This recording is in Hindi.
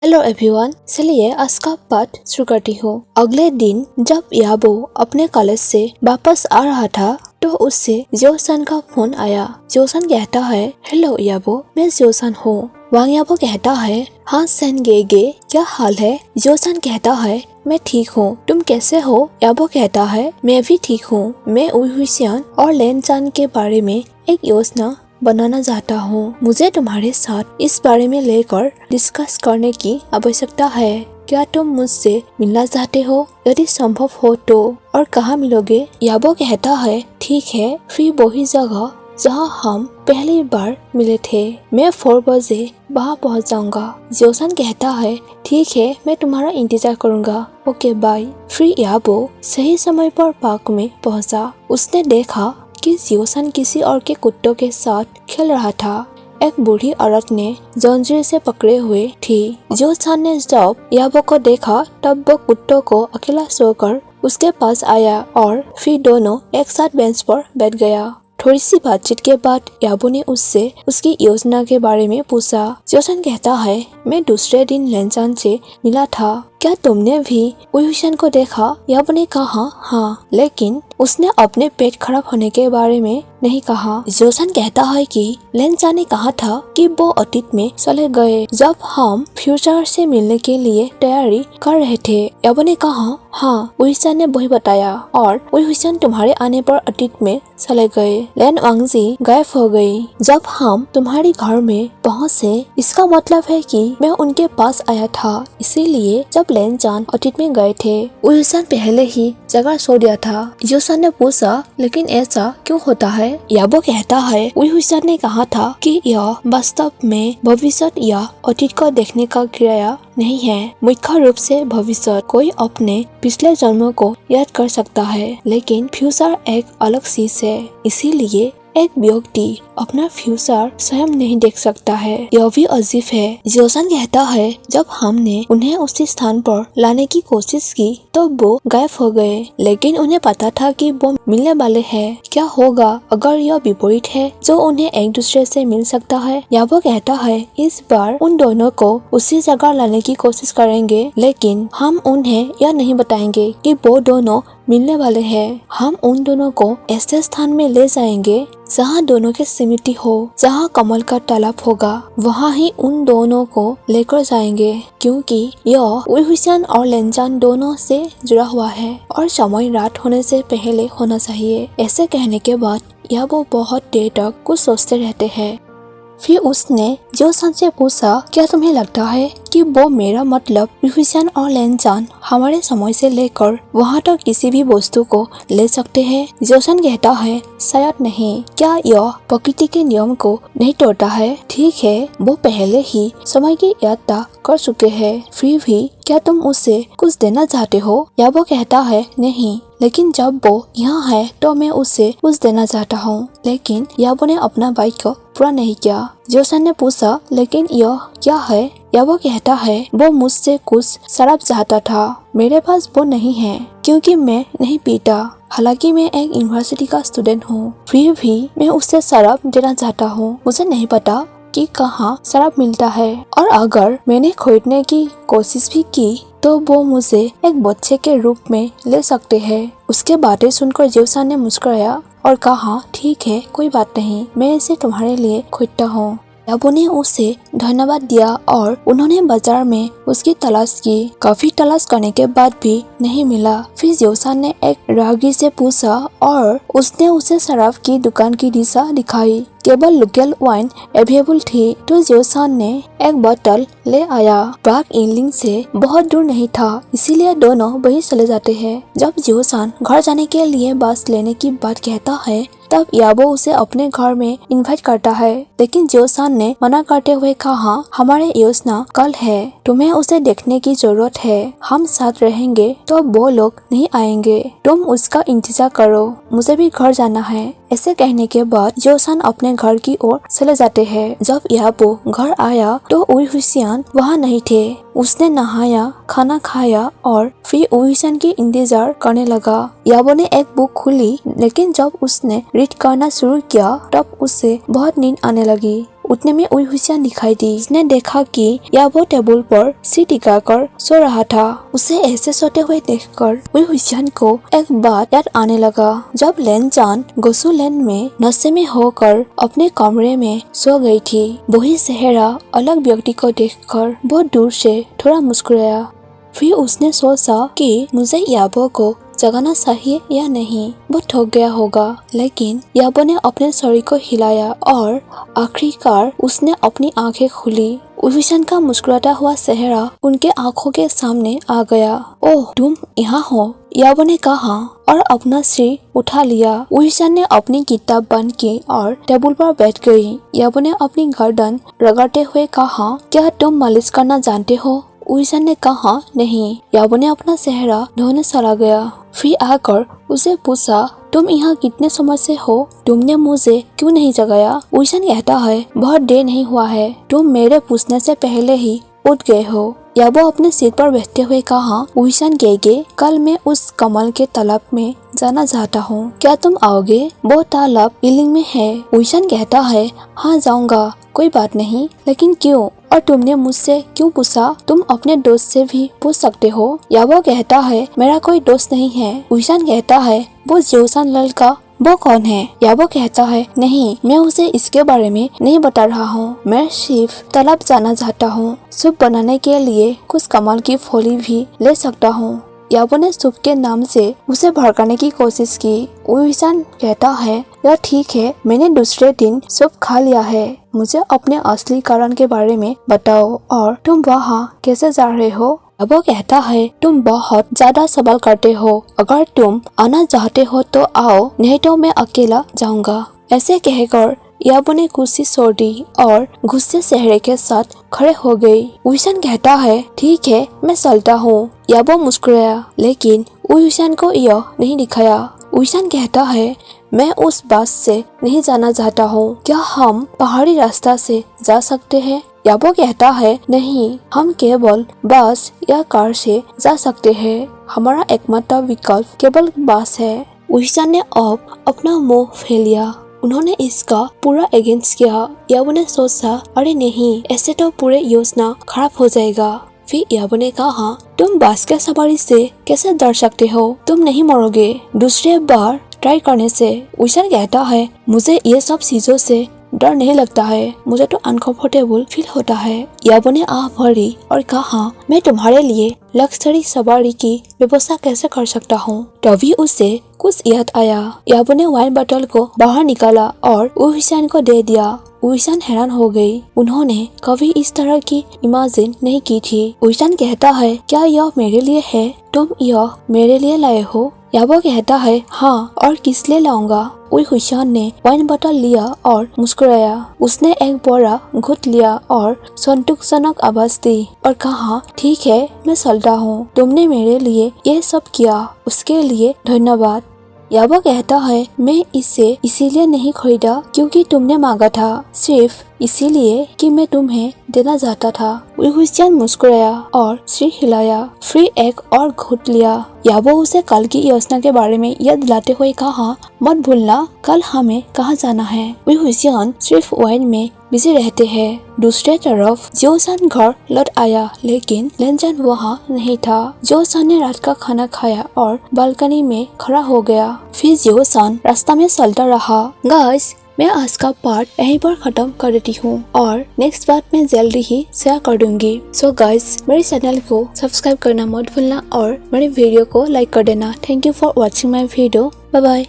हेलो एवरीवन, चलिए आज का पाठ शुरू करती हूँ। अगले दिन जब याबो अपने कॉलेज से वापस आ रहा था तो उससे जोसन का फोन आया। जोसन कहता है, हेलो याबो, मैं जोसन हूँ। वांग याबो कहता है, हाँ सेन गे, क्या हाल है? जोसन कहता है, मैं ठीक हूँ, तुम कैसे हो? याबो कहता है, मैं भी ठीक हूँ। मैं उइहुसियान और लेनचान के बारे में एक योजना बनाना चाहता हूँ। मुझे तुम्हारे साथ इस बारे में लेकर डिस्कस करने की आवश्यकता है। क्या तुम मुझसे मिलना चाहते हो? यदि संभव हो तो, और कहाँ मिलोगे? याबो कहता है, ठीक है, फिर वही जगह जहाँ हम पहली बार मिले थे। मैं 4 बजे वहाँ पहुँच जाऊंगा। जोसन कहता है, ठीक है, मैं तुम्हारा इंतजार करूंगा। Okay bye. फिर याबो सही समय पर पार्क में पहुँचा। उसने देखा कि जोसन किसी और के कुत्तों के साथ खेल रहा था। एक बूढ़ी औरत ने जंजीर से पकड़े हुए थी। जोसन ने जब याबो को देखा तब वो कुत्तों को अकेला छोड़कर उसके पास आया और फिर दोनों एक साथ बेंच पर बैठ गया। थोड़ी सी बातचीत के बाद याबो ने उससे उसकी योजना के बारे में पूछा। जोसन कहता है, मैं दूसरे दिन लेनचान से मिला था। क्या तुमने भी उइहुसियान को देखा? याबो ने कहा, हाँ, लेकिन उसने अपने पेट खराब होने के बारे में नहीं कहा। जोसन कहता है कि लेनचान ने कहा था कि वो अतीत में चले गए जब हम फ्यूचर से मिलने के लिए तैयारी कर रहे थे। याबो ने कहा, हाँ, उइहुसियान ने वही बताया और उइहुसियान तुम्हारे आने पर अतीत में चले गए। लेन वांगजी गायब हो गई जब हम तुम्हारे घर में पहुँचे। इसका मतलब है कि मैं उनके पास आया था, इसीलिए जब लेनचान अतीत में गए थे उइहुसियान पहले ही जगह छोड़ दिया था। जोसन ने पूछा, लेकिन ऐसा क्यों होता है? याबो कहता है, उइहुसियान ने कहा था कि यह वास्तव में भविष्य या अतीत को देखने का क्रिया नहीं है। मुख्य रूप से भविष्य कोई अपने पिछले जन्मों को याद कर सकता है, लेकिन फ्यूचर एक अलग चीज है। इसीलिए एक व्यक्ति अपना फ्यूचर स्वयं नहीं देख सकता है। यह भी अजीब है। जोसन कहता है, जब हमने उन्हें उसी स्थान पर लाने की कोशिश की तो वो गायब हो गए, लेकिन उन्हें पता था कि वो मिलने वाले हैं। क्या होगा अगर यह विपरीत है, जो उन्हें एक दूसरे से मिल सकता है? याबो कहता है, इस बार उन दोनों को उसी जगह लाने की कोशिश करेंगे, लेकिन हम उन्हें यह नहीं बताएंगे कि वो दोनों मिलने वाले हैं। हम उन दोनों को ऐसे स्थान में ले जाएंगे जहाँ दोनों के स्मृति हो, जहाँ कमल का तालाब होगा, वहाँ ही उन दोनों को लेकर जाएंगे, क्योंकि यह उइहुसियान और लेनचान दोनों से जुड़ा हुआ है और समय रात होने से पहले होना चाहिए। ऐसे कहने के बाद यह वो बहुत देर तक कुछ सोचते रहते हैं। फिर उसने जोसन से पूछा, क्या तुम्हें लगता है कि वो मेरा मतलब उइहुसियान और लेनचान हमारे समय से लेकर वहाँ तक किसी भी वस्तु को ले सकते हैं? जोसन कहता है, शायद नहीं। क्या यह प्रकृति के नियम को नहीं तोड़ता है? ठीक है, वो पहले ही समय की यात्रा कर चुके हैं। फिर भी क्या तुम उससे कुछ देना चाहते हो? याबो कहता है, नहीं, लेकिन जब वो यहाँ है तो मैं उससे कुछ देना चाहता हूँ। लेकिन याबो ने अपना वाक्य पूरा नहीं किया। जोसन ने पूछा, लेकिन यह क्या है? याबो कहता है, वो मुझसे कुछ शराब चाहता था। मेरे पास वो नहीं है क्योंकि मैं नहीं पीता। हालांकि मैं एक यूनिवर्सिटी का स्टूडेंट हूँ, फिर भी मैं उससे शराब देना चाहता हूँ। मुझे नहीं पता कि कहाँ शराब मिलता है, और अगर मैंने खरीदने की कोशिश भी की तो वो मुझे एक बच्चे के रूप में ले सकते हैं। उसके बातें सुनकर जोसन ने मुस्कुराया और कहा, ठीक है, कोई बात नहीं, मैं इसे तुम्हारे लिए खरीदता हूँ। याबो ने उसे धन्यवाद दिया और उन्होंने बाजार में उसकी तलाश की। काफी तलाश करने के बाद भी नहीं मिला। फिर जोसन ने एक राहगीर से पूछा और उसने उसे शराब की दुकान की दिशा दिखाई। केवल लोकल वाइन अवेलेबल थी तो जोसन ने एक बोतल ले आया। पार्क इनलिंग से बहुत दूर नहीं था, इसीलिए दोनों वहीं चले जाते हैं। जब जोसन घर जाने के लिए बस लेने की बात कहता है तब याबो उसे अपने घर में इनवाइट करता है, लेकिन जोसन ने मना करते हुए कहा, हमारे योजना कल है, तुम्हें उसे देखने की जरूरत है। हम साथ रहेंगे तो वो लोग नहीं आएंगे, तुम उसका इंतजार करो, मुझे भी घर जाना है। ऐसे कहने के बाद जोसन अपने घर की ओर चले जाते हैं। जब याबो घर आया तो उइहुसियान वहाँ नहीं थे। उसने नहाया, खाना खाया और फिर उइहुसियान की इंतजार करने लगा। याबो ने एक बुक खोली, लेकिन जब उसने रीड करना शुरू किया तब उसे बहुत नींद आने लगी। उतने में उइहुसियान दिखाई दी। उसने देखा कि याबो टेबल पर सिर टिकाकर सो रहा था। उसे ऐसे सोते हुए देखकर उइहुसियान को एक बात याद आने लगा। जब लेनजान गोसुलैंड में नशे में होकर अपने कमरे में सो गई थी, वही सेहरा अलग व्यक्ति को देखकर बहुत दूर से थोड़ा मुस्कुराया। फिर उसने सोचा कि मुझे याबो को जगाना चाहिए या नहीं। वो थक गया होगा, लेकिन याबो ने अपने शरीर को हिलाया और आखिरकार उसने अपनी आंखें खुली। उइहुसियान का मुस्कुराता हुआ चेहरा उनके आंखों के सामने आ गया। ओह, तुम यहाँ हो, याबो ने कहा और अपना सिर उठा लिया। उइहुसियान ने अपनी किताब बंद की और टेबल पर बैठ गई। याबो ने अपनी गर्दन रगड़ते हुए कहा, क्या तुम मालिश करना जानते हो? उइहुसियान ने कहा, नहीं। याबो ने अपना चेहरा धोने चला गया। फिर आकर उसे पूछा, तुम यहाँ कितने समय से हो? तुमने मुझे क्यों नहीं जगाया? उइहुसियान कहता है, बहुत देर नहीं हुआ है, तुम मेरे पूछने से पहले ही उठ गए हो। याबो अपने सीट पर बैठते हुए कहा, उइहुसियान गेगे, कल मैं उस कमल के तालाब में जाना चाहता हूँ, क्या तुम आओगे? वो तालाब इलिंग में है। उइहुसियान कहता है, हाँ जाऊंगा, कोई बात नहीं, लेकिन क्यों? और तुमने मुझसे क्यों पूछा? तुम अपने दोस्त से भी पूछ सकते हो। याबो कहता है, मेरा कोई दोस्त नहीं है। उइहुसियान कहता है, वो जियोसान लड़का वो कौन है? याबो कहता है, नहीं, मैं उसे इसके बारे में नहीं बता रहा हूँ, मैं सिर्फ तालाब जाना चाहता हूँ। सूप बनाने के लिए कुछ कमल की फली भी ले सकता हूँ। याबो ने सूप के नाम से उसे भड़काने की कोशिश की। उइहुसियान कहता है, यह ठीक है, मैंने दूसरे दिन सूप खा लिया है, मुझे अपने असली कारण के बारे में बताओ और तुम वहाँ कैसे जा रहे हो? याबो कहता है, तुम बहुत ज्यादा सवाल करते हो, अगर तुम आना चाहते हो तो आओ, नहीं तो मैं अकेला जाऊंगा। ऐसे कहकर याबो ने कुर्सी छोड़ दी और गुस्से चेहरे के साथ खड़े हो गई। उइहुसियान कहता है, ठीक है, मैं चलता हूँ। याबो मुस्कुराया, लेकिन उइहुसियान को यह नहीं दिखाया। उइहुसियान कहता है, मैं उस बस से नहीं जाना चाहता हूँ, क्या हम पहाड़ी रास्ता से जा सकते हैं? याबो कहता है, नहीं, हम केवल बस या कार से जा सकते हैं, हमारा एकमात्र विकल्प केवल बस है। उइहुसियान ने अब अपना मुंह फैलिया। उन्होंने इसका पूरा अगेंस्ट किया। याबो ने सोचा, अरे नहीं, ऐसे तो पूरे योजना खराब हो जाएगा। फिर याबो ने कहा, तुम बस के सवारी से कैसे डर सकते हो? तुम नहीं मरोगे दूसरे बार ट्राई करने से। उइहुसियान कहता है, मुझे ये सब चीजों से डर नहीं लगता है, मुझे तो अनकंफर्टेबल फील होता है। याबो ने आह भरी और कहा, मैं तुम्हारे लिए लग्जरी सवारी की व्यवस्था कैसे कर सकता हूँ? तभी उसे कुछ याद आया। याबो ने वाइन बोतल को बाहर निकाला और उइहुसियान को दे दिया। उइहुसियान हैरान हो गई, उन्होंने कभी इस तरह की इमेजिन नहीं की थी। उइहुसियान कहता है, क्या यह मेरे लिए है? तुम यह मेरे लिए लाए हो? याबो कहता है, हाँ, और किस लिए लाऊंगा? उइहुसियान ने वाइन बोतल लिया और मुस्कुराया। उसने एक बड़ा घूंट लिया और संतोषजनक आवाज दी और कहा, ठीक है, मैं चलता हूँ, तुमने मेरे लिए ये सब किया, उसके लिए धन्यवाद। याबो कहता है, मैं इसे इसीलिए नहीं खरीदा क्योंकि तुमने मांगा था, सिर्फ इसीलिए कि मैं तुम्हें देना चाहता था। उइहुसियान मुस्कुराया और सिर हिलाया, फिर एक और घूंट लिया। याबो उसे कल की योजना के बारे में याद दिलाते हुए कहा, मत भूलना कल हमें कहाँ जाना है। उइहुसियान सिर्फ वाइन में बिजी रहते हैं। दूसरे तरफ जियोसान घर लौट आया, लेकिन लेनजान वहाँ नहीं था। जियोसान ने रात का खाना खाया और बालकनी में खड़ा हो गया। फिर जियोसान रास्ता में चलता रहा। गाइस, मैं आज का पार्ट यहीं पर खत्म कर देती हूँ और नेक्स्ट पार्ट में जल्दी ही शेयर कर दूंगी। सो गाइस, मेरे चैनल को सब्सक्राइब करना मत भूलना और मेरे वीडियो को लाइक कर देना। Thank you for watching my video. Bye bye.